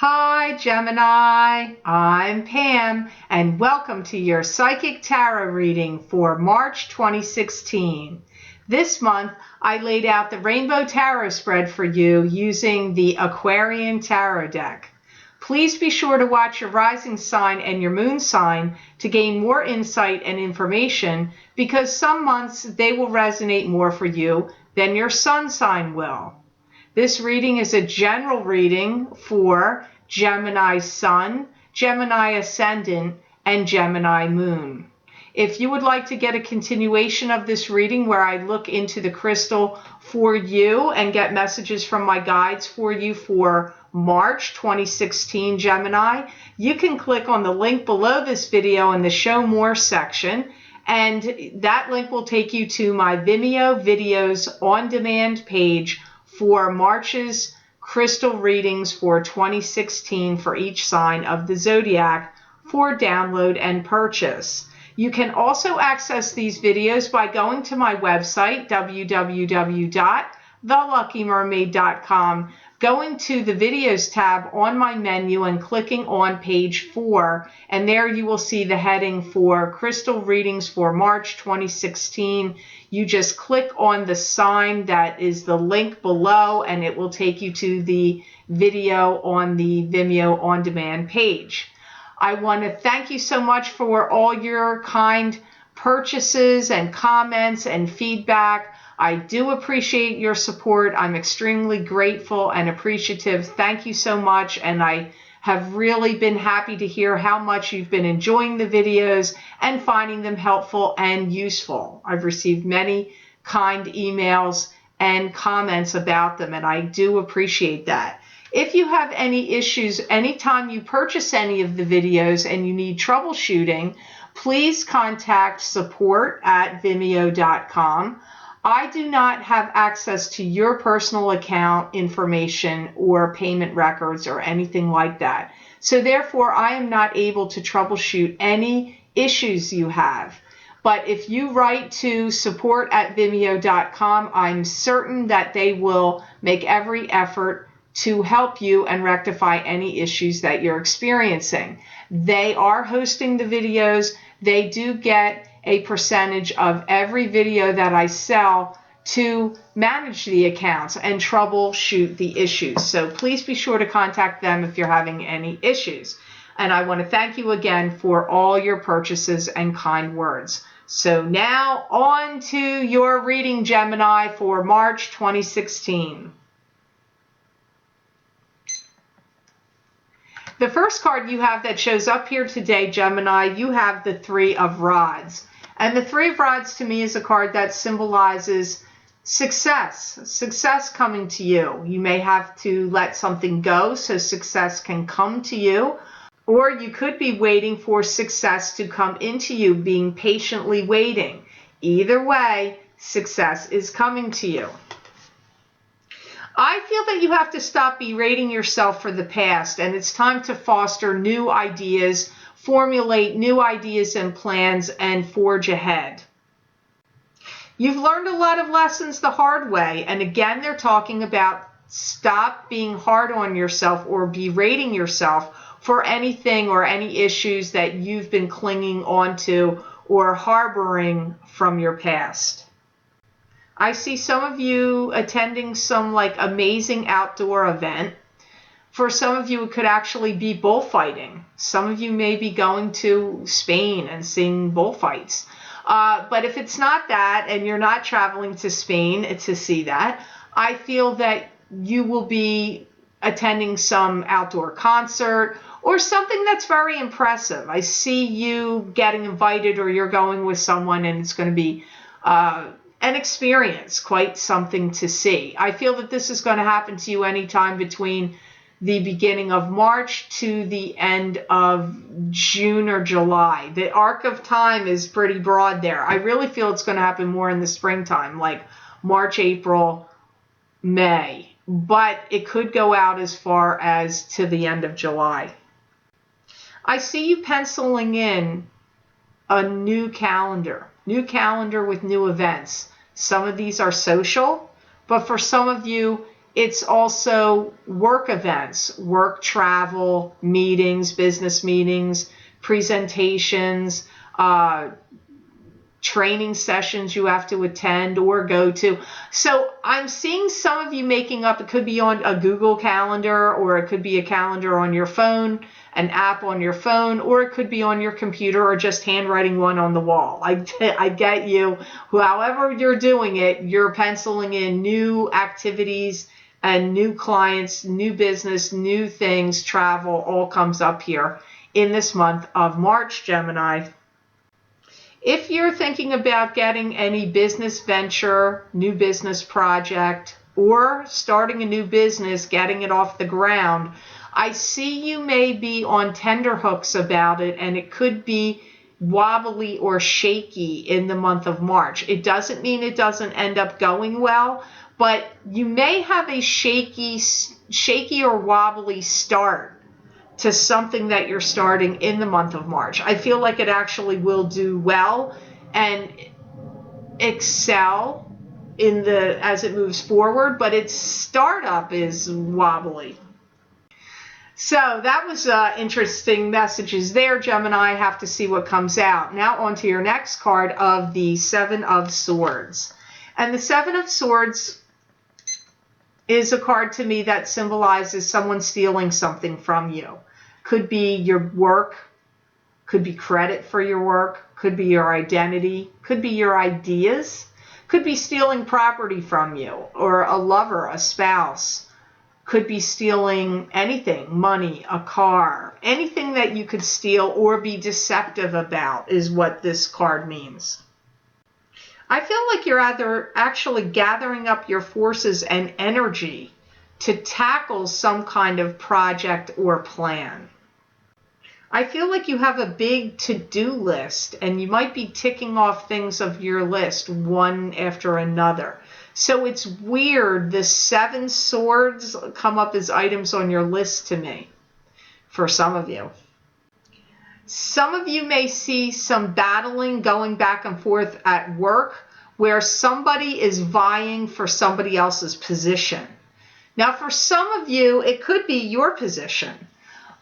Hi Gemini, I'm Pam and welcome to your Psychic Tarot reading for March 2016. This month I laid out the Rainbow Tarot spread for you using the Aquarian Tarot deck. Please be sure to watch your rising sign and your moon sign to gain more insight and information because some months they will resonate more for you than your sun sign will. This reading is a general reading for Gemini Sun, Gemini Ascendant, and Gemini Moon. If you would like to get a continuation of this reading where I look into the crystal for you and get messages from my guides for you for March 2016 Gemini, you can click on the link below this video in the Show More section, and that link will take you to my Vimeo videos on demand page for March's crystal readings for 2016 for each sign of the zodiac for download and purchase. You can also access these videos by going to my website, www.theluckymermaid.com, going to the videos tab on my menu and clicking on page 4, and there you will see the heading for crystal readings for March 2016. You just click on the sign that is the link below and it will take you to the video on the Vimeo on demand page. I want to thank you so much for all your kind purchases and comments and feedback. I do appreciate your support. I'm extremely grateful and appreciative. Thank you so much. And I have really been happy to hear how much you've been enjoying the videos and finding them helpful and useful. I've received many kind emails and comments about them, and I do appreciate that. If you have any issues, anytime you purchase any of the videos and you need troubleshooting, please contact support@vimeo.com. I do not have access to your personal account information or payment records or anything like that. So therefore, I am not able to troubleshoot any issues you have. But if you write to support@vimeo.com, I'm certain that they will make every effort to help you and rectify any issues that you're experiencing. They are hosting the videos. They do get a percentage of every video that I sell to manage the accounts and troubleshoot the issues. So please be sure to contact them if you're having any issues. And I want to thank you again for all your purchases and kind words. So now on to your reading, Gemini, for March 2016. The first card you have that shows up here today, Gemini, you have the Three of Rods. And the Three of Rods to me is a card that symbolizes success coming to you. You may have to let something go so success can come to you, or you could be waiting for success to come into you, being patiently waiting. Either way, success is coming to you. I feel that you have to stop berating yourself for the past, and it's time to foster new ideas, formulate new ideas and plans, and forge ahead. You've learned a lot of lessons the hard way, and again, they're talking about stop being hard on yourself or berating yourself for anything or any issues that you've been clinging onto or harboring from your past. I see some of you attending some amazing outdoor event. For some of you, it could actually be bullfighting. Some of you may be going to Spain and seeing bullfights. But if it's not that and you're not traveling to Spain to see that, I feel that you will be attending some outdoor concert or something that's very impressive. I see you getting invited or you're going with someone and it's going to be an experience, quite something to see. I feel that this is going to happen to you anytime between the beginning of March to the end of June or July. The arc of time is pretty broad there. I really feel it's going to happen more in the springtime, like March, April, May. But it could go out as far as to the end of July. I see you penciling in a new calendar with new events. Some of these are social, but for some of you, It's also work events, work travel, meetings, business meetings, presentations, training sessions you have to attend or go to. So I'm seeing some of you making up, it could be on a Google Calendar, or it could be a calendar on your phone, an app on your phone, or it could be on your computer, or just handwriting one on the wall. I get you. However you're doing it, you're penciling in new activities and new clients, new business, new things, travel, all comes up here in this month of March, Gemini. If you're thinking about getting any business venture, new business project, or starting a new business, getting it off the ground, I see you may be on tenterhooks about it, and it could be wobbly or shaky in the month of March. It doesn't mean it doesn't end up going well, but you may have a shaky or wobbly start to something that you're starting in the month of March. I feel like it actually will do well and excel as it moves forward, but its startup is wobbly. So that was interesting messages there, Gemini. Have to see what comes out. Now on to your next card of the Seven of Swords. And the Seven of Swords is a card to me that symbolizes someone stealing something from you. Could be your work, could be credit for your work, could be your identity, could be your ideas, could be stealing property from you, or a lover, a spouse, could be stealing anything, money, a car, anything that you could steal or be deceptive about is what this card means. I feel like you're either actually gathering up your forces and energy to tackle some kind of project or plan. I feel like you have a big to-do list, and you might be ticking off things of your list one after another. So it's weird, the 7 swords come up as items on your list to me, for some of you. Some of you may see some battling going back and forth at work where somebody is vying for somebody else's position. Now, for some of you, it could be your position.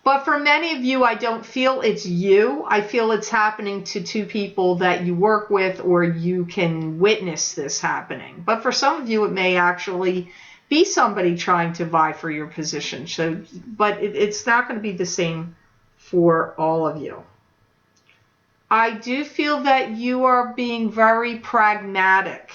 But for many of you, I don't feel it's you. I feel it's happening to 2 people that you work with, or you can witness this happening. But for some of you, it may actually be somebody trying to vie for your position. So, but it's not going to be the same for all of you. I do feel that you are being very pragmatic.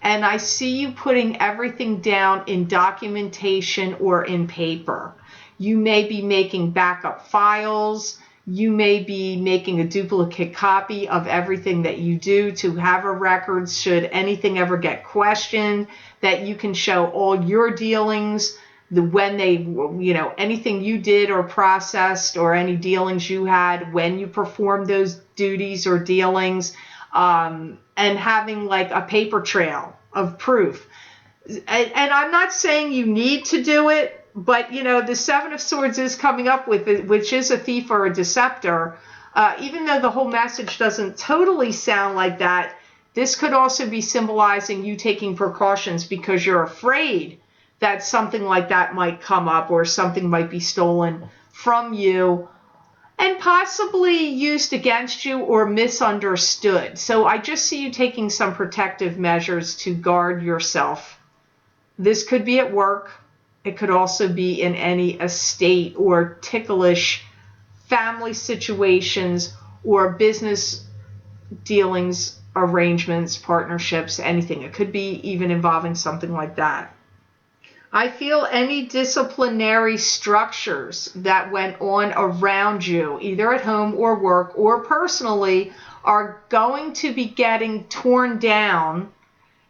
And I see you putting everything down in documentation or in paper. You may be making backup files. You may be making a duplicate copy of everything that you do to have a record should anything ever get questioned, that you can show all your dealings, anything you did or processed, or any dealings you had when you performed those duties or dealings, and having like a paper trail of proof. And I'm not saying you need to do it, but, the 7 of Swords is coming up with it, which is a thief or a deceptor. Even though the whole message doesn't totally sound like that, this could also be symbolizing you taking precautions because you're afraid that something like that might come up, or something might be stolen from you and possibly used against you or misunderstood. So I just see you taking some protective measures to guard yourself. This could be at work. It could also be in any estate or ticklish family situations or business dealings, arrangements, partnerships, anything. It could be even involving something like that. I feel any disciplinary structures that went on around you, either at home or work or personally, are going to be getting torn down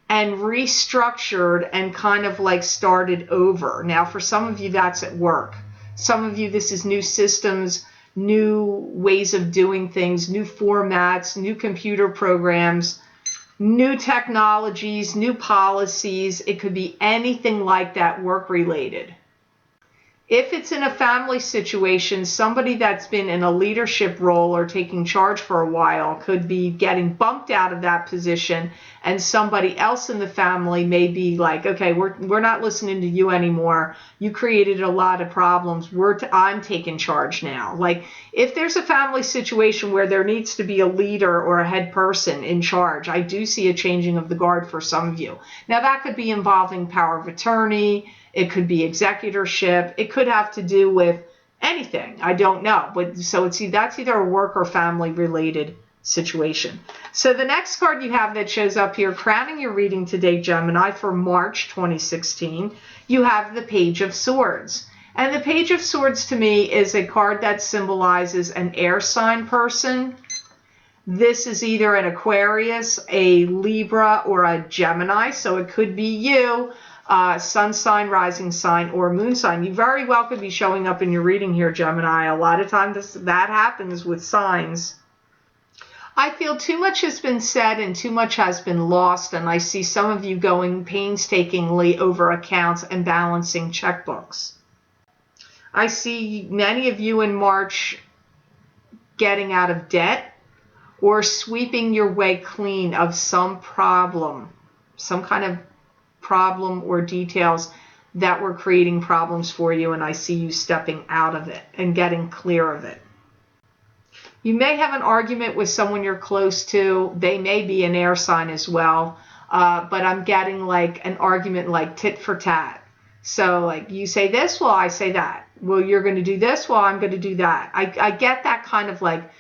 and restructured and kind of like started over. Now, for some of you, that's at work. Some of you, this is new systems, new ways of doing things, new formats, new computer programs, new technologies, new policies. It could be anything like that work related. If it's in a family situation, somebody that's been in a leadership role or taking charge for a while could be getting bumped out of that position, and somebody else in the family may be like, okay, we're not listening to you anymore. You created a lot of problems. I'm taking charge now. Like, if there's a family situation where there needs to be a leader or a head person in charge, I do see a changing of the guard for some of you. Now, that could be involving power of attorney. It could be executorship. It could have to do with anything. I don't know. But so that's either a work or family related situation. So the next card you have that shows up here, crowning your reading today, Gemini, for March 2016, you have the Page of Swords. And the Page of Swords to me is a card that symbolizes an air sign person. This is either an Aquarius, a Libra, or a Gemini. So it could be you. Sun sign, rising sign, or moon sign. You very well could be showing up in your reading here, Gemini. A lot of times that happens with signs. I feel too much has been said and too much has been lost, and I see some of you going painstakingly over accounts and balancing checkbooks. I see many of you in March getting out of debt or sweeping your way clean of some problem, some kind of problem or details that were creating problems for you, and I see you stepping out of it and getting clear of it. You may have an argument with someone you're close to. They may be an air sign as well, but I'm getting like an argument like tit for tat. So like you say this, well, I say that. Well, you're going to do this, well, I'm going to do that. I get that kind of like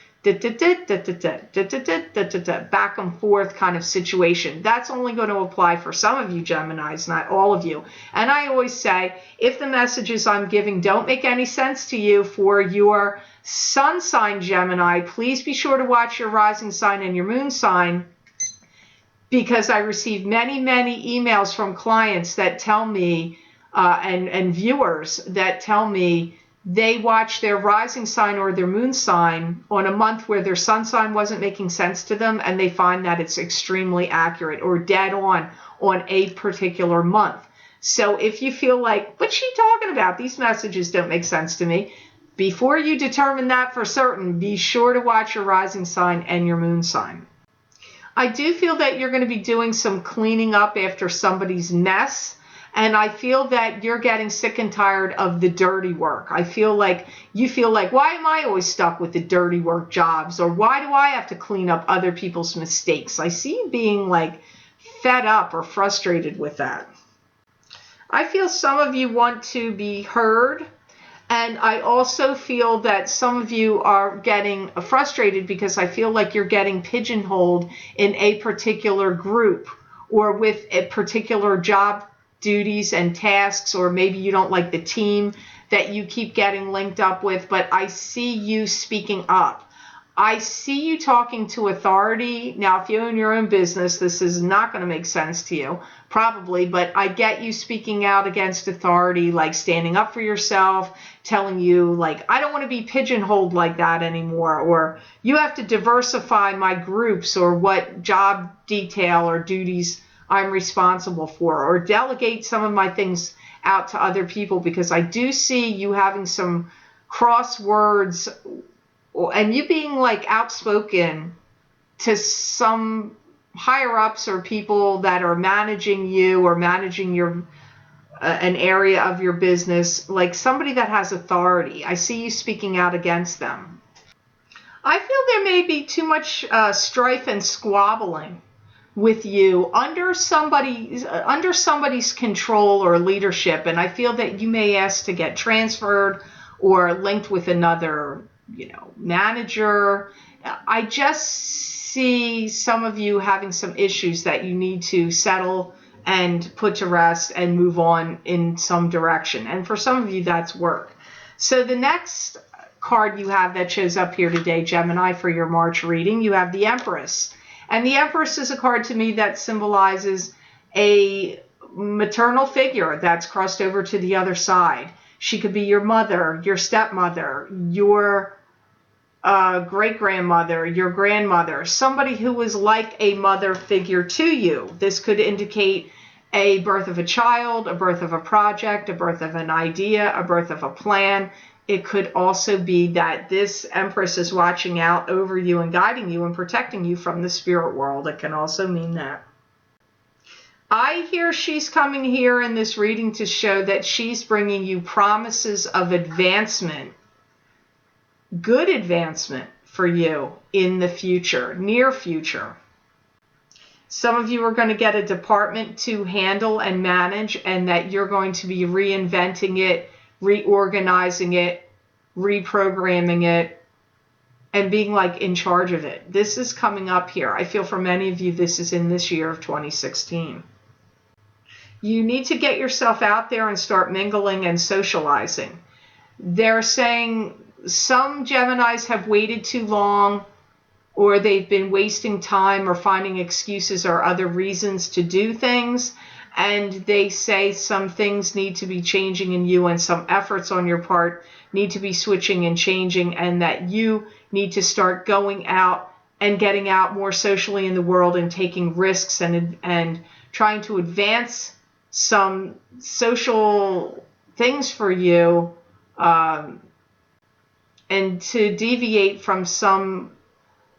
back and forth kind of situation. That's only going to apply for some of you Geminis, not all of you. And I always say, if the messages I'm giving don't make any sense to you for your sun sign Gemini, please be sure to watch your rising sign and your moon sign, because I receive many, many emails from clients that tell me, and viewers that tell me, they watch their rising sign or their moon sign on a month where their sun sign wasn't making sense to them, and they find that it's extremely accurate or dead on a particular month. So if you feel like, what's she talking about? These messages don't make sense to me. Before you determine that for certain, be sure to watch your rising sign and your moon sign. I do feel that you're going to be doing some cleaning up after somebody's mess. And I feel that you're getting sick and tired of the dirty work. I feel like you feel like, why am I always stuck with the dirty work jobs? Or why do I have to clean up other people's mistakes? I see you being like fed up or frustrated with that. I feel some of you want to be heard. And I also feel that some of you are getting frustrated because I feel like you're getting pigeonholed in a particular group or with a particular job duties and tasks, or maybe you don't like the team that you keep getting linked up with, but I see you speaking up. I see you talking to authority. Now, if you own your own business, this is not going to make sense to you, probably, but I get you speaking out against authority, like standing up for yourself, telling you, like, I don't want to be pigeonholed like that anymore, or you have to diversify my groups or what job detail or duties I'm responsible for, or delegate some of my things out to other people, because I do see you having some crosswords and you being like outspoken to some higher ups or people that are managing you or managing your an area of your business, like somebody that has authority. I see you speaking out against them. I feel there may be too much strife and squabbling with you under somebody's control or leadership, and I feel that you may ask to get transferred or linked with another, manager. I just see some of you having some issues that you need to settle and put to rest and move on in some direction. And for some of you, that's work. So the next card you have that shows up here today, Gemini, for your March reading, you have the Empress. And the Empress is a card to me that symbolizes a maternal figure that's crossed over to the other side. She could be your mother, your stepmother, your great-grandmother, your grandmother, somebody who was like a mother figure to you. This could indicate a birth of a child, a birth of a project, a birth of an idea, a birth of a plan. It could also be that this Empress is watching out over you and guiding you and protecting you from the spirit world. It can also mean that. I hear she's coming here in this reading to show that she's bringing you promises of advancement, good advancement for you in the future, near future. Some of you are going to get a department to handle and manage, and that you're going to be reinventing it, reorganizing it, reprogramming it, and being like in charge of it. This is coming up here. I feel for many of you this is in this year of 2016. You need to get yourself out there and start mingling and socializing. They're saying some Geminis have waited too long, or they've been wasting time or finding excuses or other reasons to do things. And they say some things need to be changing in you, and some efforts on your part need to be switching and changing, and that you need to start going out and getting out more socially in the world and taking risks and trying to advance some social things for you, and to deviate from some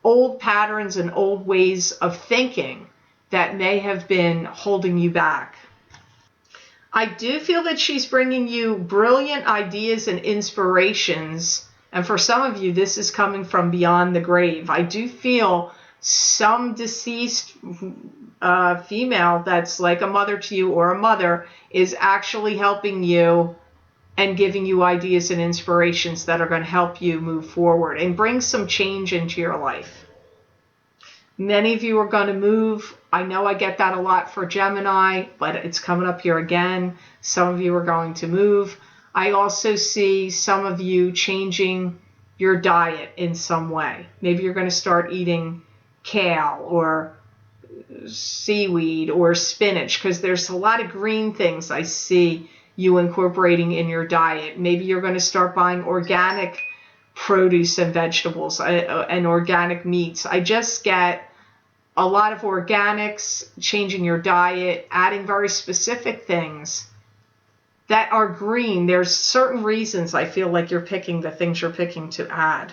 old patterns and old ways of thinking that may have been holding you back. I do feel that she's bringing you brilliant ideas and inspirations, and for some of you this is coming from beyond the grave. I do feel some deceased female that's like a mother to you or a mother is actually helping you and giving you ideas and inspirations that are going to help you move forward and bring some change into your life. Many of you are going to move. I know I get that a lot for Gemini, but it's coming up here again. Some of you are going to move. I also see some of you changing your diet in some way. Maybe you're going to start eating kale or seaweed or spinach, because there's a lot of green things I see you incorporating in your diet. Maybe you're going to start buying organic produce and vegetables and organic meats. I just get a lot of organics, changing your diet, adding very specific things that are green. There's certain reasons I feel like you're picking the things you're picking to add.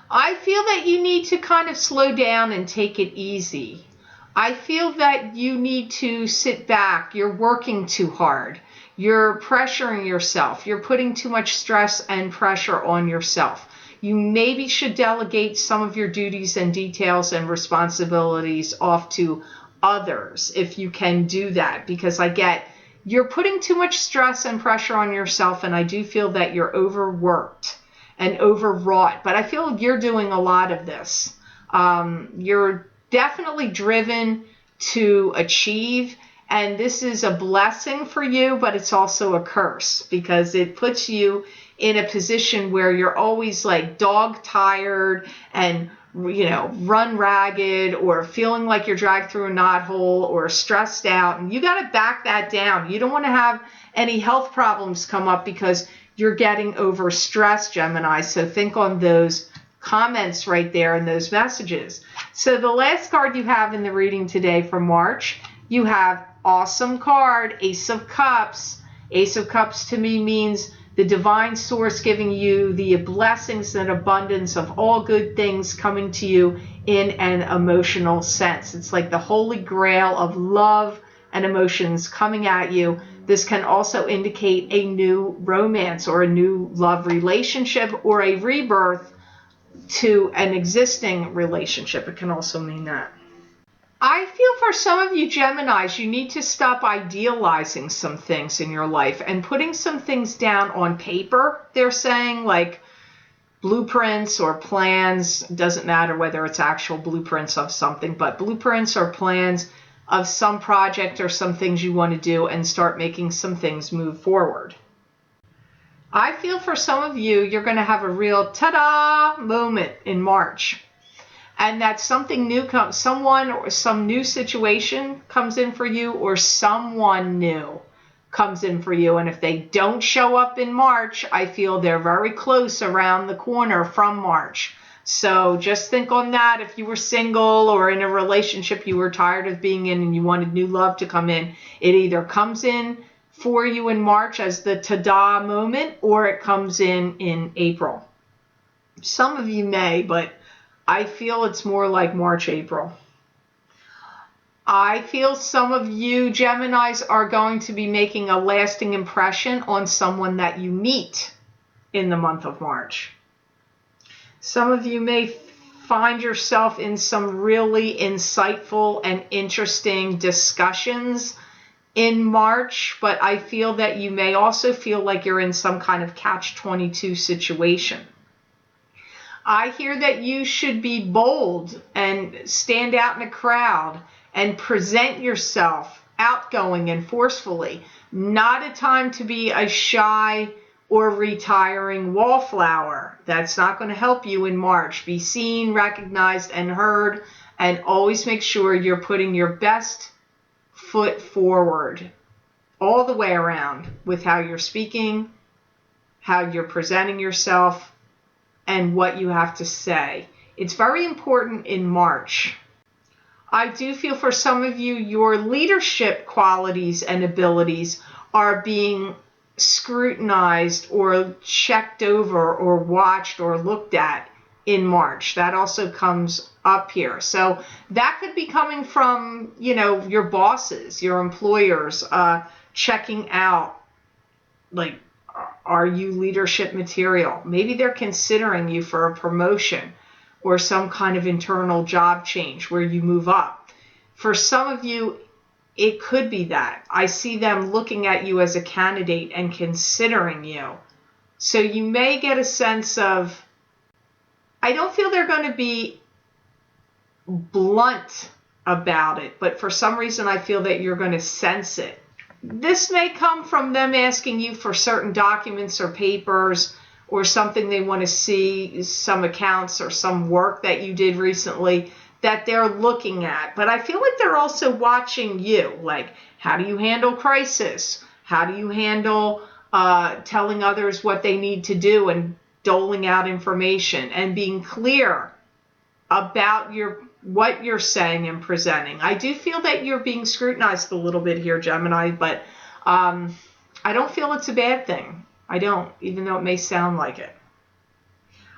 I feel that you need to kind of slow down and take it easy. I feel that you need to sit back. You're working too hard. You're pressuring yourself. You're putting too much stress and pressure on yourself. You maybe should delegate some of your duties and details and responsibilities off to others if you can do that, because I get you're putting too much stress and pressure on yourself, and I do feel that you're overworked and overwrought. But I feel you're doing a lot of this. You're definitely driven to achieve, and this is a blessing for you, but it's also a curse, because it puts you in a position where you're always like dog tired and, you know, run ragged, or feeling like you're dragged through a knothole, or stressed out. And you got to back that down. You don't want to have any health problems come up because you're getting overstressed, Gemini. So think on those comments right there and those messages. So the last card you have in the reading today for March, you have awesome card, Ace of Cups. Ace of Cups to me means the divine source giving you the blessings and abundance of all good things coming to you in an emotional sense. It's like the holy grail of love and emotions coming at you. This can also indicate a new romance or a new love relationship, or a rebirth to an existing relationship. It can also mean that. I feel for some of you Geminis, you need to stop idealizing some things in your life and putting some things down on paper. They're saying, like blueprints or plans. Doesn't matter whether it's actual blueprints of something, but blueprints or plans of some project or some things you want to do, and start making some things move forward. I feel for some of you, you're going to have a real ta-da moment in March. And that something new comes, someone or some new situation comes in for you, or someone new comes in for you. And if they don't show up in March, I feel they're very close around the corner from March. So just think on that. If you were single or in a relationship you were tired of being in and you wanted new love to come in, it either comes in for you in March as the ta-da moment, or it comes in April. Some of you may, but I feel it's more like March, April. I feel some of you Geminis are going to be making a lasting impression on someone that you meet in the month of March. Some of you may find yourself in some really insightful and interesting discussions in March, but I feel that you may also feel like you're in some kind of catch-22 situation. I hear that you should be bold and stand out in a crowd and present yourself outgoing and forcefully. Not a time to be a shy or retiring wallflower. That's not going to help you in March. Be seen, recognized, and heard, and always make sure you're putting your best foot forward all the way around with how you're speaking, how you're presenting yourself, and what you have to say. It's very important in March. I do feel for some of you, your leadership qualities and abilities are being scrutinized or checked over or watched or looked at in March. That also comes up here. So that could be coming from, your bosses, your employers, checking out, like, are you leadership material? Maybe they're considering you for a promotion or some kind of internal job change where you move up. For some of you, it could be that. I see them looking at you as a candidate and considering you. So you may get a sense of, I don't feel they're going to be blunt about it, but for some reason I feel that you're going to sense it. This may come from them asking you for certain documents or papers or something they want to see, some accounts or some work that you did recently that they're looking at. But I feel like they're also watching you. Like, how do you handle crisis? How do you handle telling others what they need to do and doling out information and being clear about what you're saying and presenting? I do feel that you're being scrutinized a little bit here, Gemini, but I don't feel it's a bad thing. I don't, even though it may sound like it.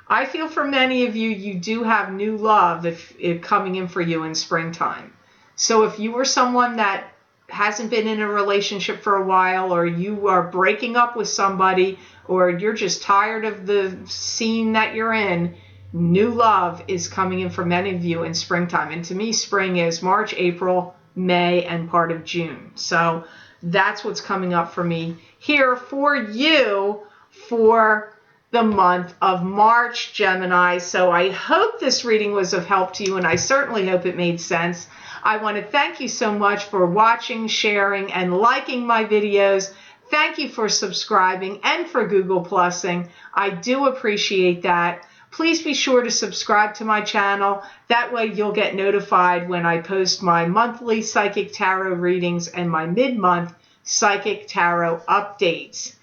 I feel for many of you, you do have new love if coming in for you in springtime. So if you were someone that hasn't been in a relationship for a while, or you are breaking up with somebody, or you're just tired of the scene that you're in, new love is coming in for many of you in springtime. And to me, spring is March, April, May, and part of June. So that's what's coming up for me here for you for the month of March, Gemini. So I hope this reading was of help to you, and I certainly hope it made sense. I want to thank you so much for watching, sharing, and liking my videos. Thank you for subscribing and for Google Plusing. I do appreciate that. Please be sure to subscribe to my channel. That way you'll get notified when I post my monthly Psychic Tarot readings and my mid-month Psychic Tarot updates.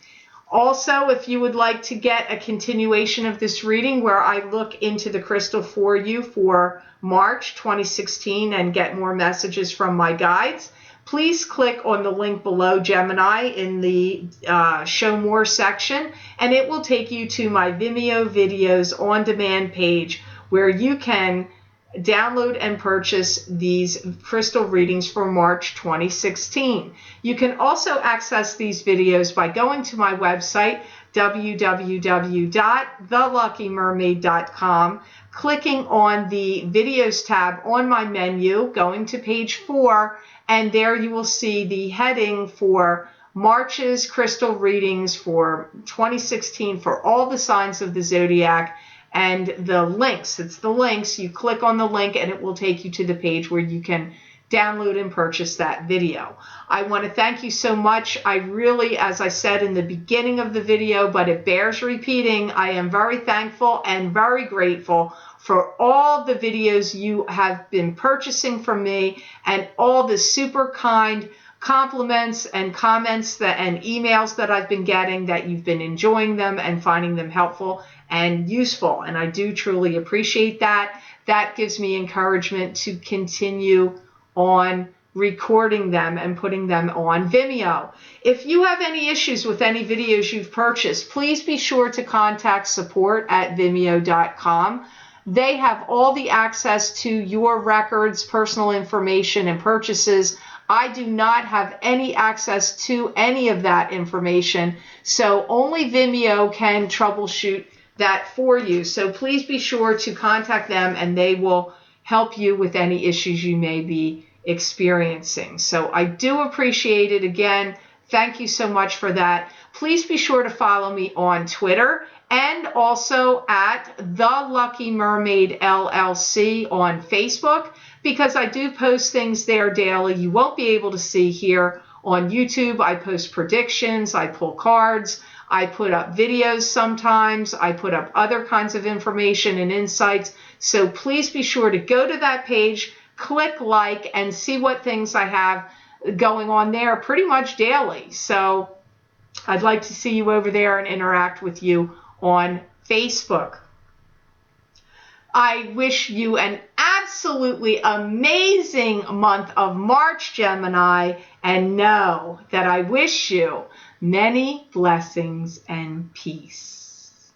Also, if you would like to get a continuation of this reading where I look into the crystal for you for March 2016 and get more messages from my guides, please click on the link below, Gemini, in the Show More section, and it will take you to my Vimeo videos on demand page where you can download and purchase these crystal readings for March 2016. You can also access these videos by going to my website, www.theluckymermaid.com, clicking on the videos tab on my menu, going to page 4, and there you will see the heading for March's crystal readings for 2016 for all the signs of the zodiac, and the links. It's the links. You click on the link and it will take you to the page where you can download and purchase that video. I want to thank you so much. I really, as I said in the beginning of the video, but it bears repeating, I am very thankful and very grateful for all the videos you have been purchasing from me and all the super kind compliments and comments and emails that I've been getting, that you've been enjoying them and finding them helpful and useful. And I do truly appreciate that. That gives me encouragement to continue on recording them and putting them on Vimeo. If you have any issues with any videos you've purchased, please be sure to contact support@vimeo.com. They have all the access to your records, personal information, and purchases. I do not have any access to any of that information, so only Vimeo can troubleshoot that for you. So please be sure to contact them and they will help you with any issues you may be experiencing. So I do appreciate it. Again, thank you so much for that. Please be sure to follow me on Twitter and also at The Lucky Mermaid LLC on Facebook, because I do post things there daily you won't be able to see here on YouTube. I post predictions, I pull cards, I put up videos sometimes, I put up other kinds of information and insights. So please be sure to go to that page, click like, and see what things I have going on there pretty much daily. So I'd like to see you over there and interact with you on Facebook. I wish you an absolutely amazing month of March, Gemini, and know that I wish you many blessings and peace.